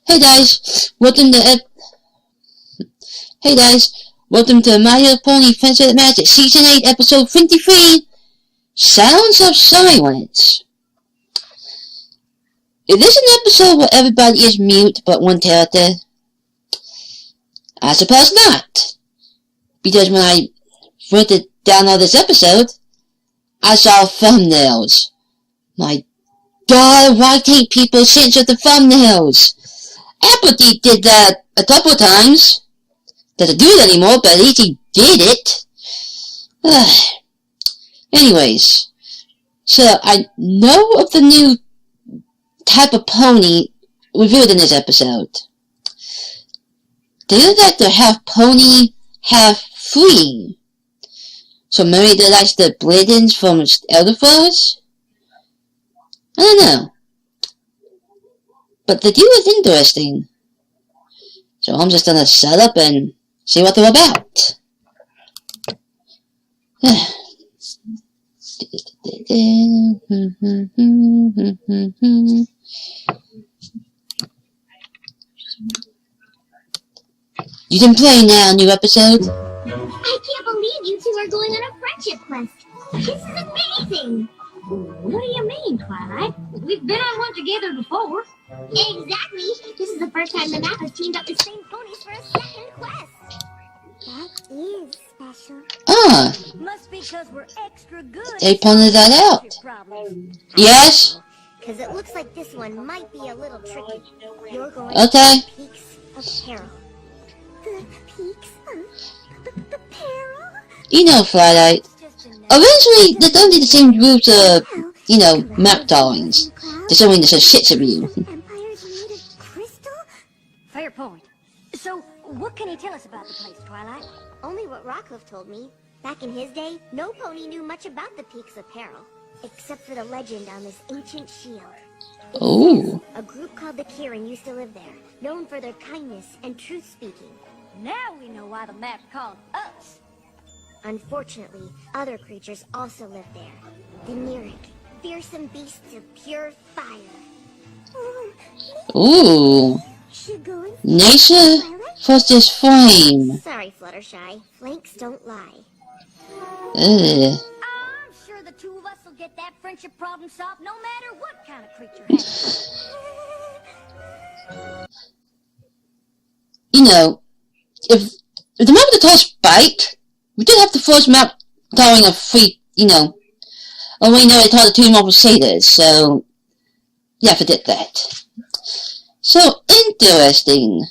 Hey guys, welcome to My Little Pony Friendship Magic Season 8 Episode 23, Sounds of Silence. Is this an episode where everybody is mute but one character? I suppose not. Because when I went to download this episode, I saw thumbnails. My God, why can't people censor the thumbnails? Applegeek did that a couple of times. Doesn't do it anymore, but at least he did it. Anyways, so I know of the new type of pony revealed in this episode. They look like they're half pony, half free. So maybe they're like the Bladens from Elderflows? I don't know. But the deal is interesting. So I'm just gonna set up and see what they're about. You can play now, new episode. I can't believe you two are going on a friendship quest. This is amazing. What do you mean, Twilight? We've been on one together before. Exactly. This is the first time the map has teamed up the same ponies for a second quest. That is special. Ah. Must be because we're extra good. They pointed that out. Yes? Because it looks like this one might be a little tricky. You're going Okay. to the Peaks of Peril. The Peaks of Peril? You know, Twilight. Eventually, they don't need the same groups of, map drawings. There's only the shits of you. Empires made of crystal? Fair point. So, what can you tell us about the place, Twilight? Only what Rockhoof told me. Back in his day, no pony knew much about the Peaks of Peril, except for the legend on this ancient shield. Oh. A group called the Kirin used to live there, known for their kindness and truth-speaking. Now we know why the map called us. Unfortunately, other creatures also live there. The Nirik, fearsome beasts of pure fire. Ooh. Nature versus flame. Sorry, Fluttershy. Flanks don't lie. Ugh. I'm sure the two of us will get that friendship problem solved no matter what kind of creature has. If the map of the toss bite, we did have the first map telling a free, and we know it told the two more crusaders, so yeah, forget that. So interesting.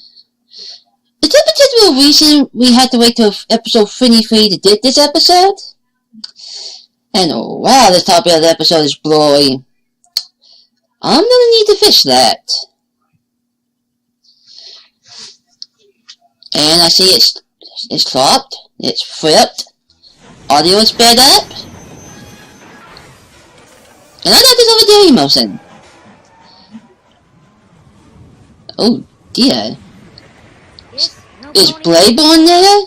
Is there a particular reason we had to wait till episode 23 to get this episode? And wow, the topic of the episode is blurry. I'm gonna need to fix that. And I see it's flopped, it's flipped, audio is sped up, and I got this over there motion. Oh dear. Is Blade on there?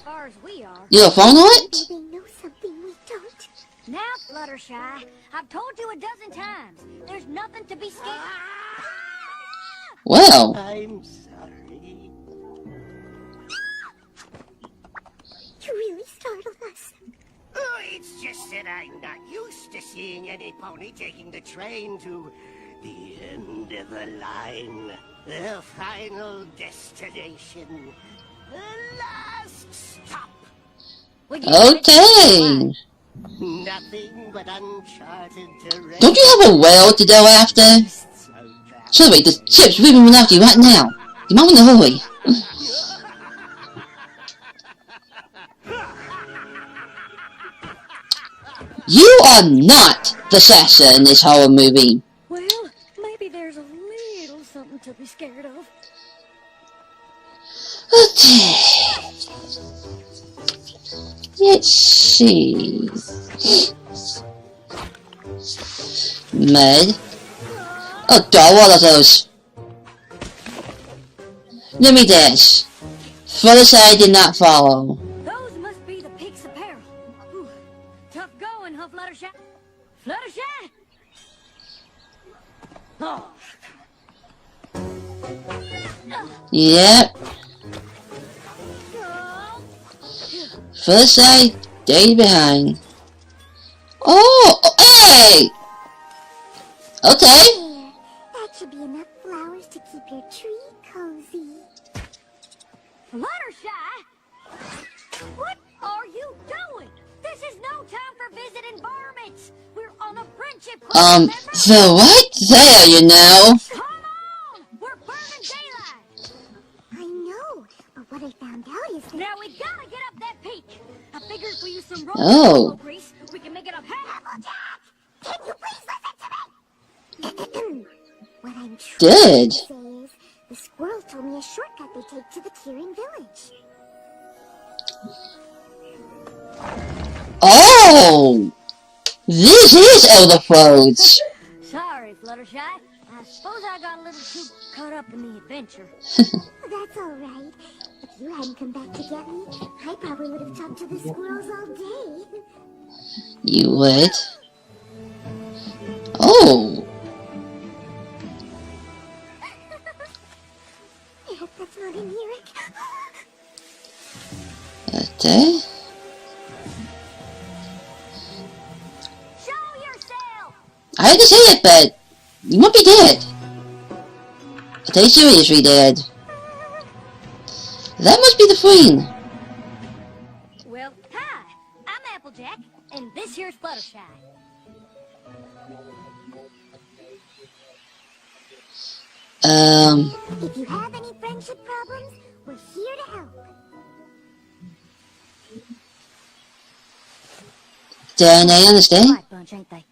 Your phone on it? They know something we don't. Now, Fluttershy, I've told you a dozen times. There's nothing to be scared. Well. I'm sorry. You really startled us. Oh, it's just that I'm not used to seeing any pony taking the train to the end of the line. The final destination. The last stop. Okay. Nothing but uncharted terrain. Don't you have a whale to go after? Sorry, the ship's moving after you right now. You might want to hurry. You are not the assassin in this horror movie. Well, maybe there's a little something to be scared of. Okay. Let's see. Mud. Oh god, what are those? Let me guess. Fluttershy did not follow. Those must be the Peaks of Peril. Ooh, tough going, huh, Fluttershy? Fluttershy? Oh. Yep. Fluttershy stayed behind. Oh, hey! Okay. There. That should be enough flowers to keep your tree cozy. Fluttershy? What are you doing? This is no time for visiting varmints. We're on a friendship quest, so right there, you know. Come on! We're burning daylight! I know, but what I found out is that... Now we gotta get up that peak. I figured if we use some Oh. grease, we can make it up half. Applejack! Can you please listen to me? What I'm trying Good. to say is, the squirrels told me a shortcut they take to the Kirin village. Oh! This is Elder Frodes. Sorry, Fluttershy. I suppose I got a little too caught up in the adventure. That's alright. If you hadn't come back to get me, I probably would have talked to the squirrels all day. You would. Oh. I hope that's not a Nirik. Okay. Show yourself! I had to say it, but you might be dead. I'll tell you seriously, dead. That must be the queen. Well, hi. I'm Applejack, and this here's Fluttershy. If you have any friendship problems, we're here to help. Don't I understand? Right bunch, ain't they?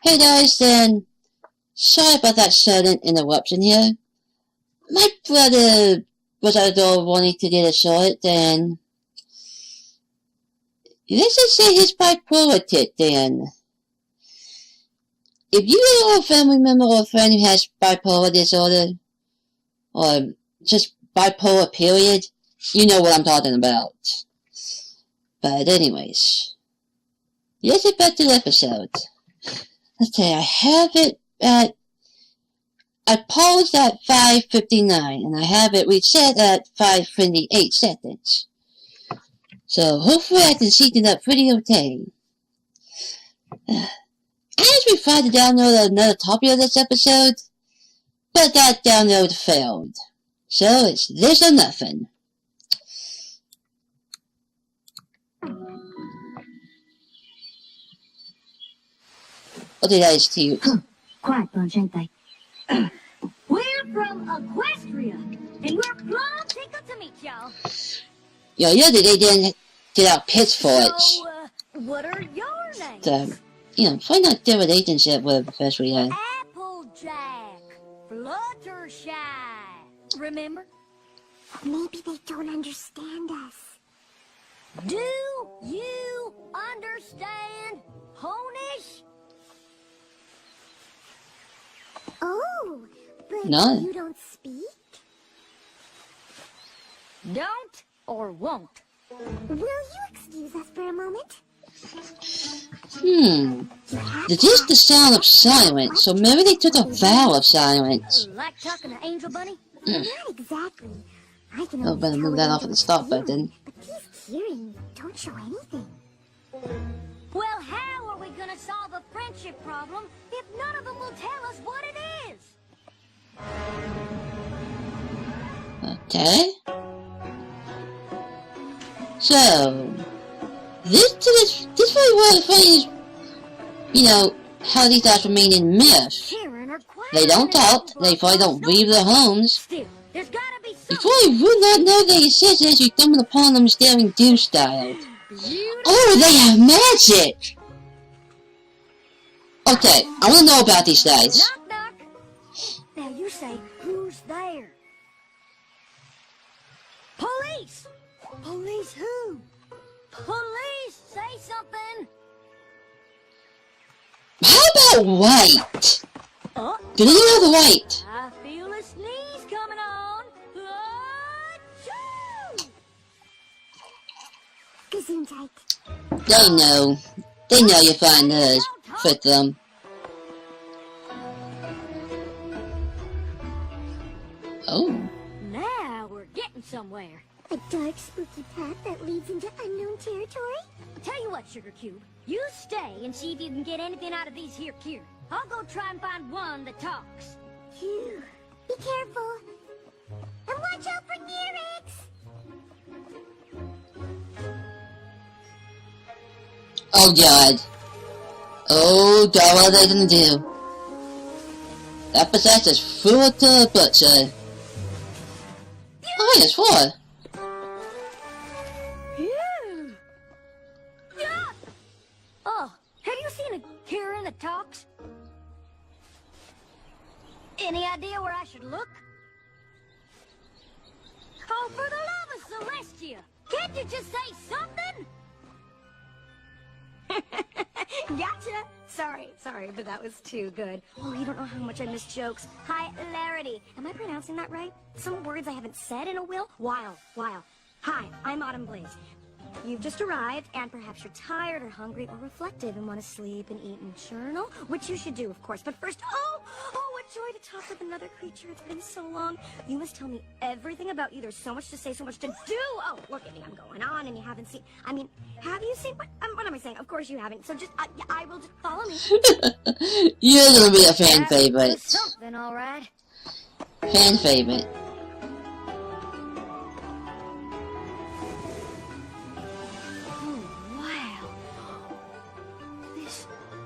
Hey guys, then. Sorry about that sudden interruption here. My brother was at the door wanting to get a shot, then. Let's just say his bipolar tit, then. If you know a family member or a friend who has bipolar disorder, or just bipolar period, you know what I'm talking about. But anyways, let's get back to the episode. Let's say I have it at, I paused at 5:59, and I have it reset at 5:28 seconds. So hopefully I can sync it up pretty okay. I actually tried to download another copy of this episode, but that download failed. So it's this or nothing. Okay, that is cute. Quiet bunch, ain't they? We're from Equestria, and we're plumb tickled to meet y'all. Yo, yeah, they didn't get out pits for it. So, what are your names? So, find out their relationship with Professor Young. Applejack, Fluttershy. Remember? Maybe they don't understand us. Do you understand Ponish? Oh, but No. you don't speak? Don't or won't? Will you excuse us for a moment? This is the sound of silence, so maybe they took a vow of silence. Like talking to Angel Bunny? Not exactly. I can Oh, better move that off of the stop button. But these Kirin don't show anything. Well, how are we gonna solve a friendship problem if none of them will tell us what it is? Okay. So, this really what the funny is, how these guys remain in myth. Kirin are quiet. They don't talk, they probably don't leave their homes. Still, there's gotta be You something. probably would not know they exist unless you stumbled upon them staring due style. Oh, they have magic! Okay, I want to know about these guys. Knock, knock. Now you say, who's there? Police! Police who? Police! Say something! How about white? Oh, Do they know the white? I feel a sneeze coming on. Achoo! Gesundheit. They know. They know you find us. Don't fit them. Oh. Now we're getting somewhere. A dark, spooky path that leads into unknown territory? Tell you what, Sugar Cube. You stay and see if you can get anything out of these here Kirin. I'll go try and find one that talks. Phew. Be careful. And watch out for Niriks! Oh god. Oh god, what are they gonna do? That possessed is full to the butcher. Oh, yes, what? Oh, have you seen a Kirin that talks? Any idea where I should look? Oh, for the love of Celestia! Can't you just say something? Gotcha! Sorry, but that was too good. Oh, you don't know how much I miss jokes. Hilarity. Am I pronouncing that right? Some words I haven't said in a while. Hi, I'm Autumn Blaze. You've just arrived, and perhaps you're tired or hungry or reflective and want to sleep and eat and journal, which you should do, of course. But first, oh, what joy to talk with another creature. It's been so long. You must tell me everything about you. There's so much to say, so much to do. Oh, look at me. I'm going on, and you haven't seen... I mean, have you seen... What am I saying? Of course you haven't. So just... I will just... Follow me. You're gonna be a fan favorite. Something, all right. Fan favorite.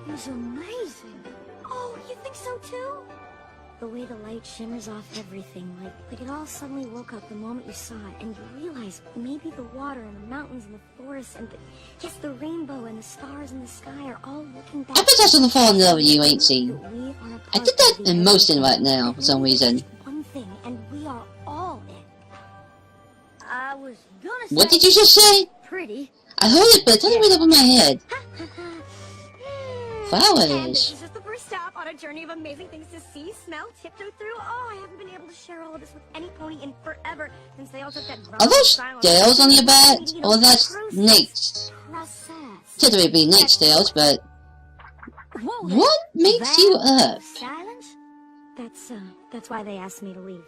It's amazing. Oh, you think so too? The way the light shimmers off everything, like it all suddenly woke up the moment you saw it, and you realize maybe the water and the mountains and the forests and the rainbow and the stars in the sky are all looking back. I bet that's gonna fall in love with you, ain't she? We are I did that in motion right now for some reason. One thing, and we are all it. I was gonna say... What did you just say? Pretty. I heard it, but it doesn't read up in my head. Flowers. This is just the first stop on a journey of amazing things to see, smell, tiptoe through. Oh, I haven't been able to share all of this with any pony in forever since they all took that. Are those scales on your back? Or that's Nate's? Said to be Nate's scales, but what makes you up? Silence? That's why they asked me to leave.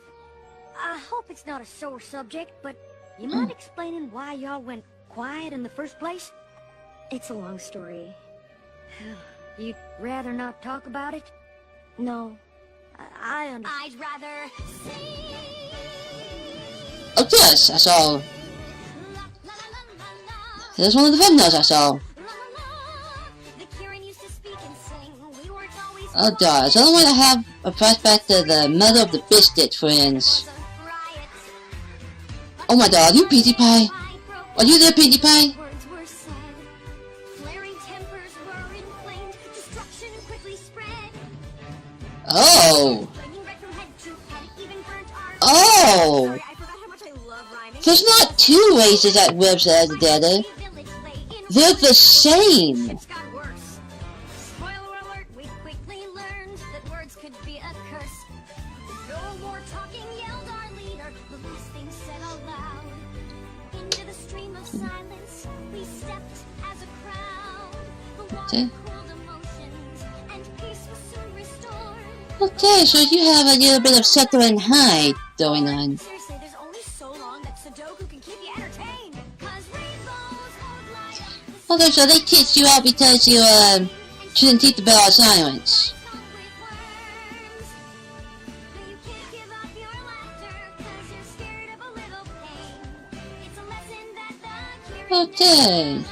I hope it's not a sore subject, but you mind explaining why y'all went quiet in the first place? It's a long story. You'd rather not talk about it? No. I understand. I'd rather see. Oh yes, I saw. There's one of the thumbnails I saw. The Kirin used to speak and sing. We weren't always. Oh god, so I don't want to have a flashback to the Mother of the Biscuit friends. Oh my god, you Pinkie Pie? Are you there, Pinkie Pie? Words were said. Flaring tempers were inflamed. Destruction quickly spread. Oh. Flaming red from head to head. Even burnt our. Oh. Sorry, I forgot how much I love rhyming. There's not two races that live together. They're the same. It's got worse. Spoiler alert, we quickly learned that words could be a curse. No more talking, yelled our leader. The last thing said aloud. Into the stream of silence, we stepped as a crowd. The water cooled emotions, and peace was soon restored. Okay, so you have a little bit of Sucker and Hyde going on. Seriously, there's only so long that Sudoku can keep you entertained. 'Cause rainbows hold light. Okay, so they kicked you out because you shouldn't keep the bell of silence. Okay.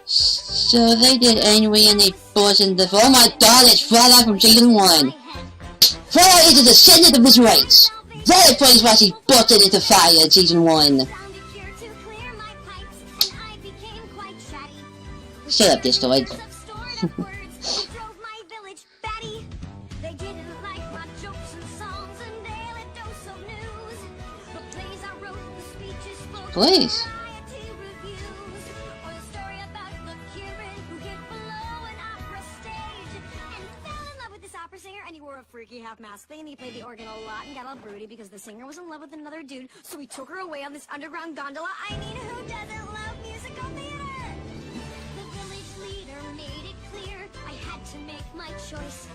So they did angry and they poisoned the... Oh my god, it's Twilight from season 1. Twilight is a descendant of this race. That explains why she busted into fire in season 1. Shut up, Discord. Please. And he wore a freaky half mask thing, and he played the organ a lot and got all broody because the singer was in love with another dude, so he took her away on this underground gondola. I mean, who doesn't love musical theater? The village my choice.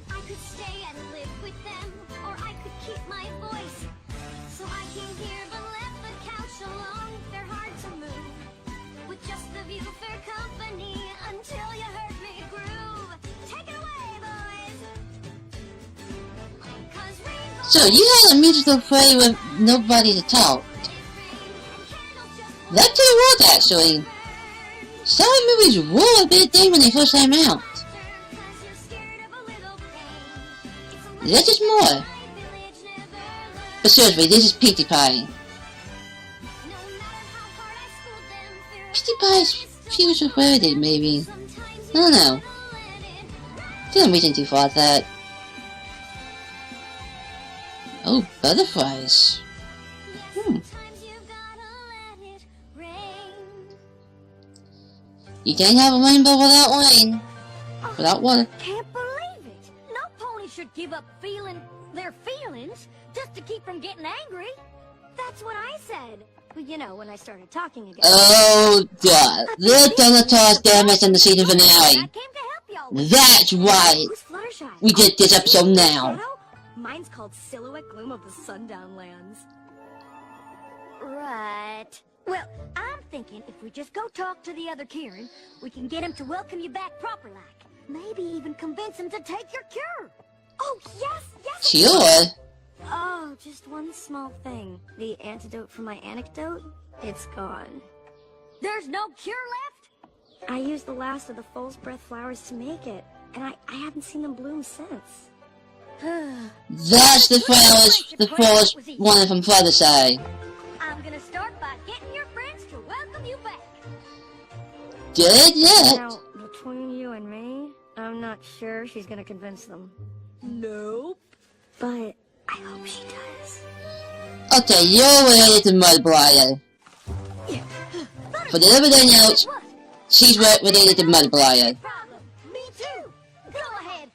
I could stay and live with them, or I could keep my voice. So I came here but left the couch alone. They're hard to move, with just the view for company, until you heard me groove. Take it away, boys. 'Cause rainbows So you had a musical play with nobody to talk. That could have worked actually. Some movies were a bit thing when they first came out. That's just more. But seriously, this is Pinkie Pie. Pinkie Pie's she was perverted, maybe. I don't know. Didn't reach too far with that. Oh, butterflies. You can't have a rainbow without rain. Without water. Can't believe it. No pony should give up feeling their feelings just to keep from getting angry. That's what I said. Well, you know, when I started talking again. Oh god. They're gonna toss damage in the season finale. I came to help y'all. That's right. Who's Fluttershy? We did this episode now. Mine's called Silhouette Gloom of the Sundown Lands. Right. Well, I'm thinking if we just go talk to the other Kirin, we can get him to welcome you back proper like. Maybe even convince him to take your cure. Oh, yes, yes. Sure. Oh, just one small thing. The antidote for my anecdote, it's gone. There's no cure left? I used the last of the false breath flowers to make it, and I haven't seen them bloom since. That's the first one from Fluttershy. I'm gonna start by getting your friends to welcome you back. Good yet. Now, between you and me, I'm not sure she's gonna convince them. Nope. But I hope she does. Okay, you're related to Mudbriar. For everything else, she's related to Mudbriar. Me too. Go ahead.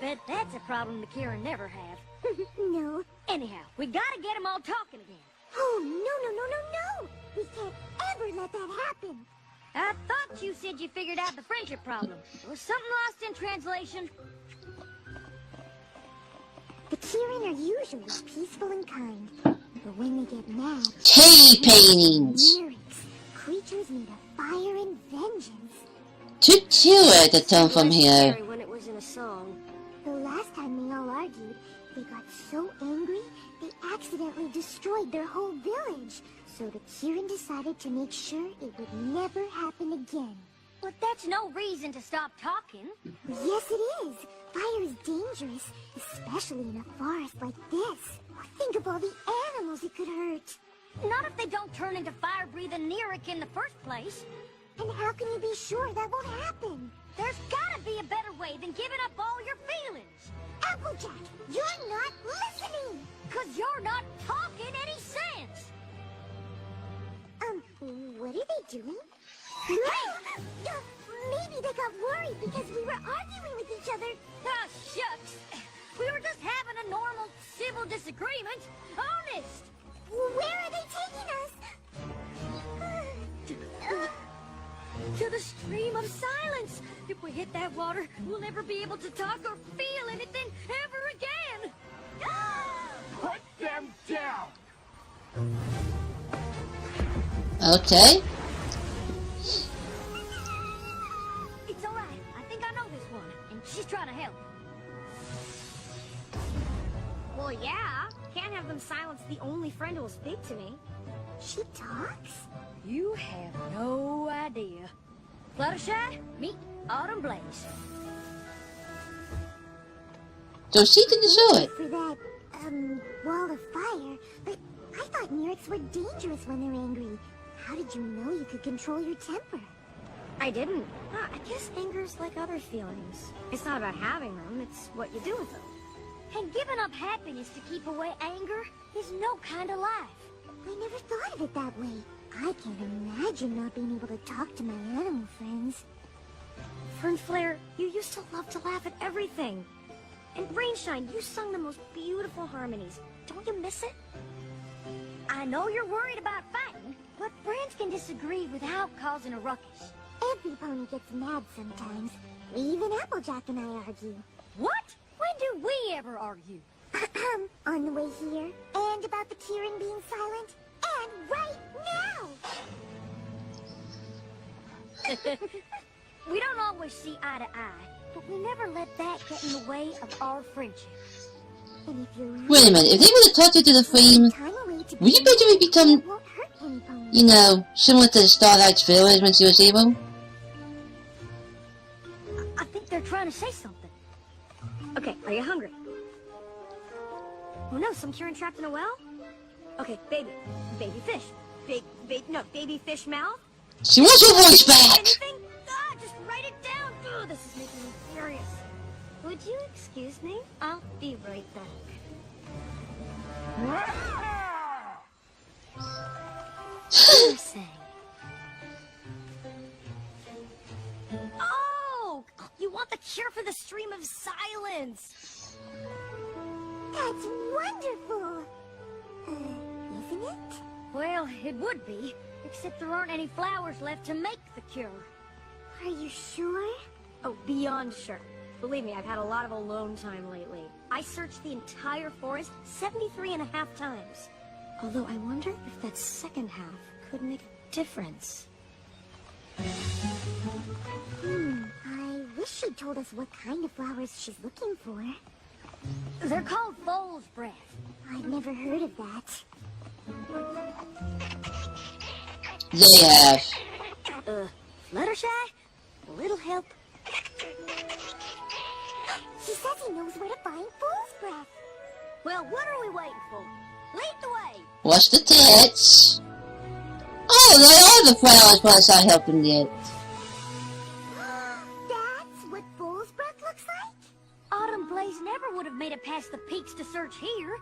Bet that's a problem the Kirin never have. No. Anyhow, we gotta get them all talking again. Oh, no. We can't ever let that happen. I thought you said you figured out the friendship problem. Was something lost in translation? The Kirin are usually peaceful and kind, but when they get mad, T-paintings. Niriks, creatures made of fire and vengeance. Too cute to tone from here. Scary when it was in a song. The last time they all argued, they got so angry, they accidentally destroyed their whole village. So the Kirin decided to make sure it would never happen again. But that's no reason to stop talking. Yes, it is. Fire is dangerous, especially in a forest like this. Think of all the animals it could hurt. Not if they don't turn into fire-breathing Nirik in the first place. And how can you be sure that won't happen? There's gotta be a better way than giving up all your feelings. Applejack, you're not listening! 'Cause you're not talking any sense. What are they doing? Maybe they got worried because we were arguing with each other. Ah, shucks. We were just having a normal civil disagreement. Honest. Where are they taking us? To the stream of silence. If we hit that water, we'll never be able to talk or feel anything ever again. Put them down! Okay. It's all right. I think I know this one, and she's trying to help. Well, yeah. Can't have them silence the only friend who will speak to me. She talks? You have no idea. Fluttershy, meet Autumn Blaze. So she didn't show it. For that, wall of fire, but I thought Niriks were dangerous when they're angry. How did you know you could control your temper? I didn't. I guess anger's like other feelings. It's not about having them, it's what you do with them. And giving up happiness to keep away anger is no kind of life. I never thought of it that way. I can't imagine not being able to talk to my animal friends. Fernflare, you used to love to laugh at everything. And Rainshine, you sung the most beautiful harmonies. Don't you miss it? I know you're worried about fighting, but friends can disagree without causing a ruckus. Every pony gets mad sometimes. Even Applejack and I argue. What? When do we ever argue? On the way here, and about the Kirin being silent, and right now! We don't always see eye to eye, but we never let that get in the way of our friendship. And if you're Wait a minute, if they would have taught you to the FIM, would you basically become, you know, similar to Starlight's village when she was evil? I think they're trying to say something. Okay, are you hungry? Oh no, some Kirin trapped in a well? Okay, baby fish. Baby fish mouth? She wants her voice back! Anything? Just write it down! Ugh, this is making me furious. Would you excuse me? I'll be right back. What are you saying? Oh! You want the cure for the stream of silence! That's wonderful! Isn't it? Well, it would be, except there aren't any flowers left to make the cure. Are you sure? Oh, beyond sure. Believe me, I've had a lot of alone time lately. I searched the entire forest 73.5 times. Although I wonder if that second half could make a difference. I wish she'd told us what kind of flowers she's looking for. They're called foal's breath. I've never heard of that. They have. Fluttershy? A little help? He says he knows where to find fool's breath. Well, what are we waiting for? Lead the way! Watch the tits. Oh, they are the flowers, but I helped them yet. That's what fool's breath looks like? Autumn Blaze never would have made it past the peaks to search here.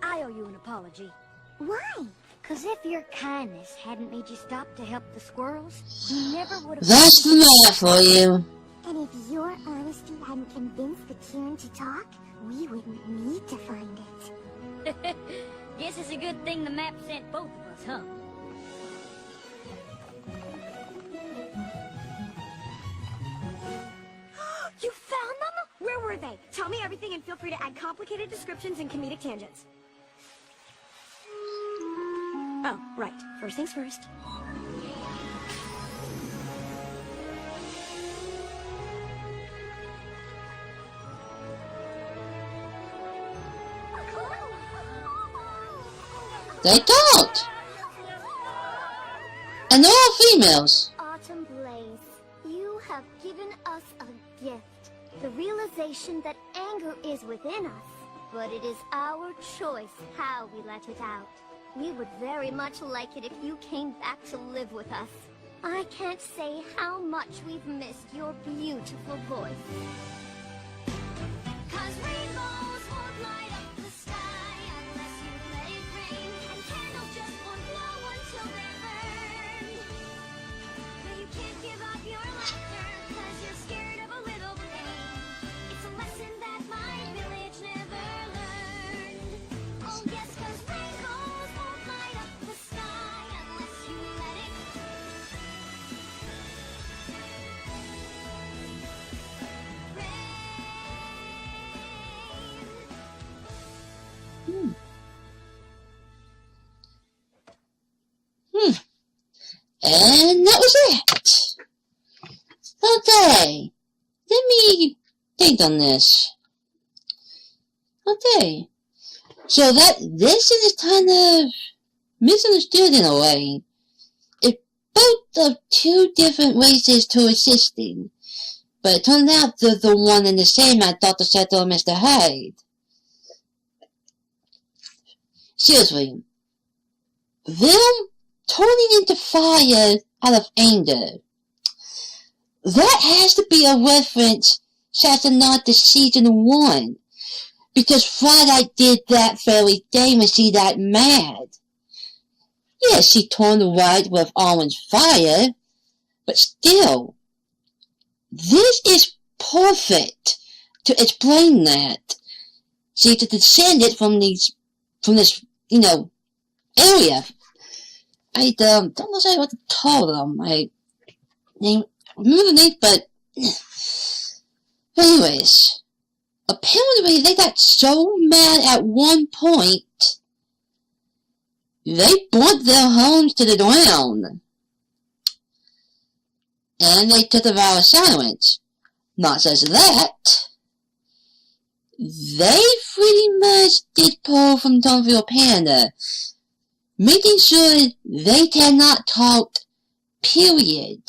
I owe you an apology. Why? Cause if your kindness hadn't made you stop to help the squirrels, you never would have... That's the man for you. And if your honesty hadn't convinced the Kirin to talk, we wouldn't need to find it. Guess it's a good thing the map sent both of us, huh? You found them? Where were they? Tell me everything and feel free to add complicated descriptions and comedic tangents. Oh, right. First things first. They don't. And they're all females. Autumn Blaze, you have given us a gift. The realization that anger is within us, but it is our choice how we let it out. We would very much like it if you came back to live with us. I can't say how much we've missed your beautiful voice. 'Cause rainbows won't light up the sky unless you let it rain, and candles just won't glow until they're burned. But you can't give up your laughter 'cause you're scared of a little pain. It's a lesson that my village never learned. Oh yes, 'cause rainbows won't light up the sky unless you let it And that was it. Okay. Let me think on this. Okay. So this is kind of misunderstood in a way. It's both of two different races to assisting. But it turned out they're the one and the same as Dr. Seto and Mr. Hyde. Seriously. Them turning into fire out of anger. That has to be a reference as a nod to season 1. Because Twilight did that very day when she got mad. Yes, she turned white with orange fire, but still, this is perfect to explain that. She's descended from this, area. I don't know what to call them. name, remember the name, but anyways, apparently they got so mad at one point, they burnt their homes to the ground. And they took a vow of silence. Not just that, they pretty much did pull from Toneville Panda, making sure they cannot talk, period.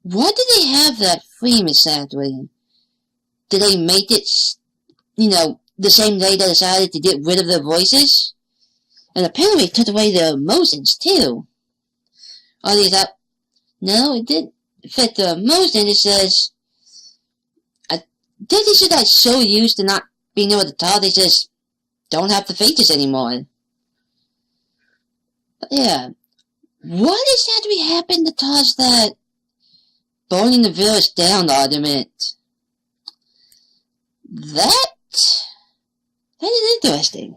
Why did they have that theme exactly? Did they make it, the same day they decided to get rid of their voices? And apparently it took away their emotions, too. Are these up? No, it didn't fit the emotion. It says, they just got so used to not being able to talk, they just don't have the features anymore. But yeah, what exactly happened to cause that burning the village down argument? That is interesting.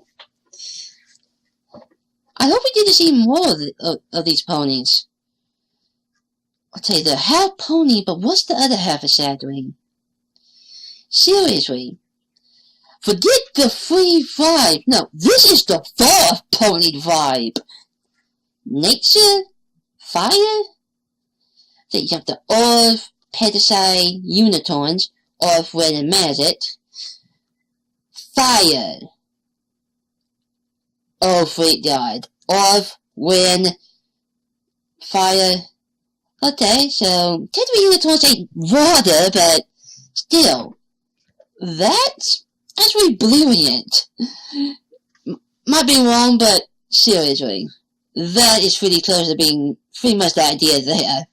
I hope we get to see more of these ponies. I'll tell you, they're half pony, but what's the other half exactly? Seriously. Forget the free vibe. No, this is the fourth pony vibe. Nature? Fire? So you have the Earth, Pesticide, Unicorns, Earth, Wind, and Magic. Fire. Oh, sweet God. Earth, Wind, Fire. Okay, so technically unicorns ain't water, but still, that's actually brilliant. Might be wrong, but seriously, that is pretty close to being pretty much the idea there.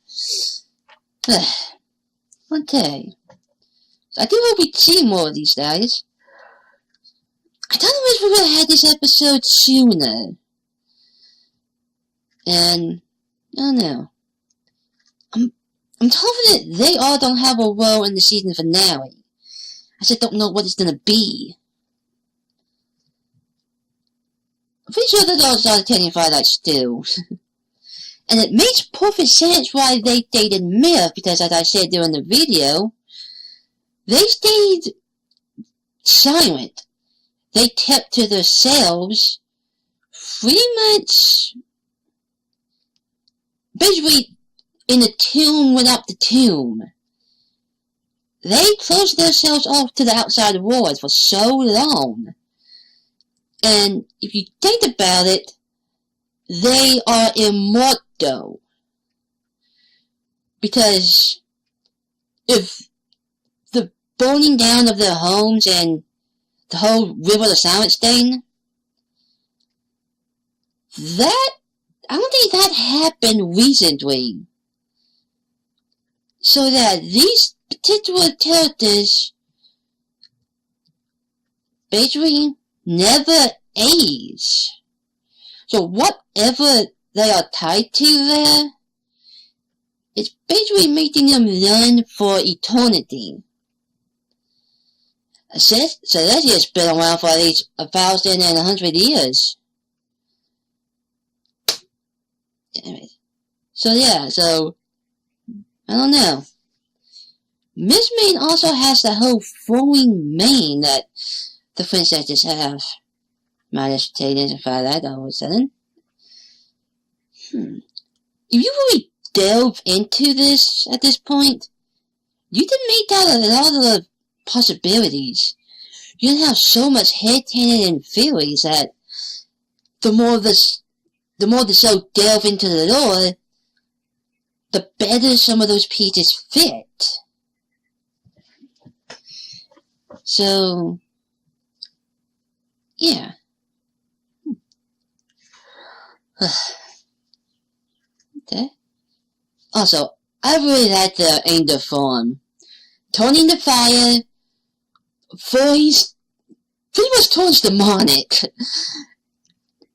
Okay, so I do hope we see more of these guys. I don't wish we would have had this episode sooner. And, I don't know. I'm confident they all don't have a role in the season finale. I just don't know what it's gonna be. I'm pretty sure they're all started attending Twilight still. And it makes perfect sense why they dated Myth, because as I said during the video, they stayed silent. They kept to themselves, pretty much, basically, in a tomb without the tomb. They closed themselves off to the outside world for so long. And if you think about it, they are immortal. Because if the burning down of their homes and the whole River of Silence thing, I don't think that happened recently. So that these particular characters basically never age. So whatever they are tied to there, it's basically making them run for eternity. Celestia's been around for at least 1,100 years. Anyway, so I don't know. Miss Mane also has the whole flowing mane that the princesses have. Minus Cadence and Twilight all of a sudden. If you really delve into this at this point, you can make out a lot of possibilities. You can have so much headcanon and theories that the more the show delve into the lore, the better some of those pieces fit. So, yeah. Okay. Also, I really like the Angel form. Turning the fire, voice, pretty much turns demonic.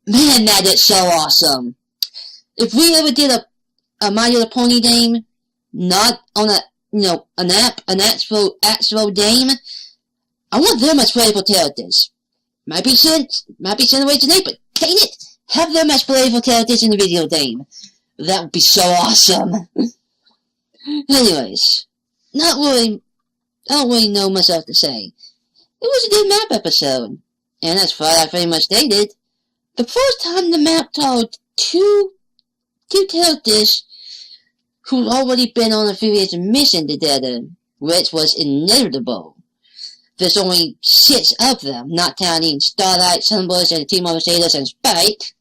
Man, that is so awesome. If we ever did a My Little Pony game, not on an actual game, I want them as playable characters. Might be Generation 8, but take it, have them as playable characters in the video game. That would be so awesome. Anyways, I don't really know much else to say. It was a good map episode, and as Twilight very much stated, the first time the map told two characters who'd already been on a previous mission together, which was inevitable. There's only 6 of them, not counting Starlight, Sunburst, and Team of Crusaders and Spike.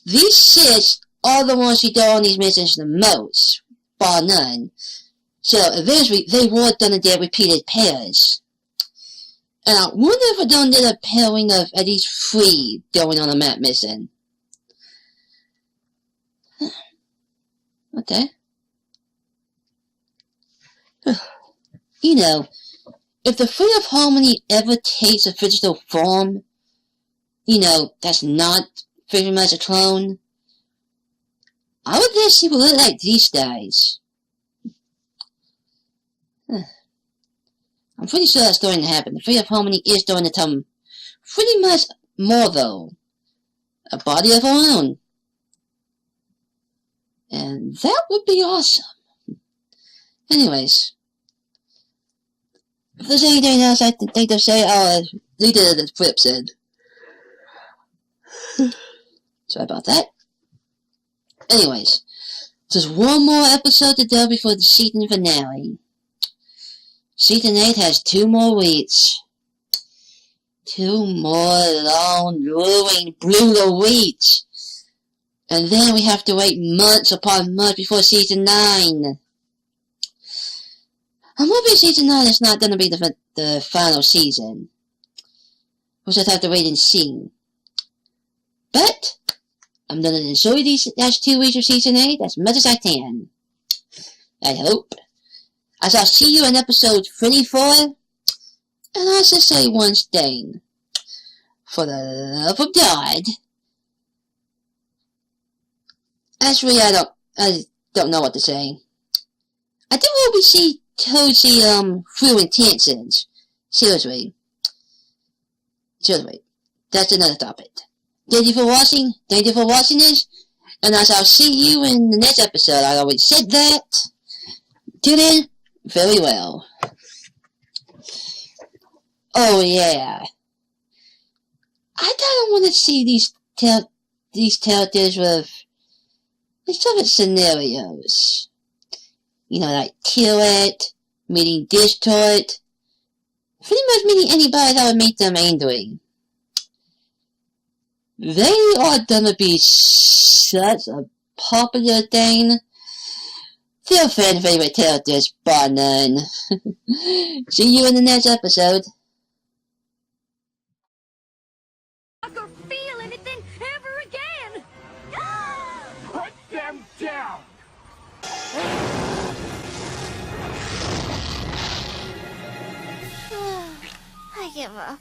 These 6 are the ones who go on these missions the most, bar none. So eventually they were gonna get repeated pairs. And I wonder if we're gonna get a pairing of at least 3 going on a map mission. Okay. You know, if the Fruit of Harmony ever takes a physical form, you know, that's not very much a clone, I would just see what look like these guys. I'm pretty sure that's going to happen. The Fruit of Harmony is going to come pretty much more though. A body of our own. And that would be awesome. Anyways. If there's anything else I think to say, I'll leave it at the flip side. Sorry about that. Anyways. There's one more episode to go before the season finale. Season 8 has 2 more weeks. 2 more long, grueling, brutal weeks. And then we have to wait months upon months before Season 9. I'm hoping Season 9 is not going to be the final season. We'll just have to wait and see. But, I'm going to enjoy these last 2 weeks of Season 8 as much as I can. I hope. As I'll see you in episode 34, and I'll just say one thing. For the love of God. Actually, I don't know what to say. I do hope we see Toad's true intentions. Seriously. That's another topic. Thank you for watching this, and as I'll see you in the next episode. I already said that. Tune in very well. Oh yeah. I kinda wanna see these characters with different scenarios. You know, like Kill It, meeting Discord, pretty much meeting anybody that would make them angry. They are gonna be such a popular thing. They're fan favorite characters, bar none. See you in the next episode. Not gonna feel anything ever again. Put them down! I give up.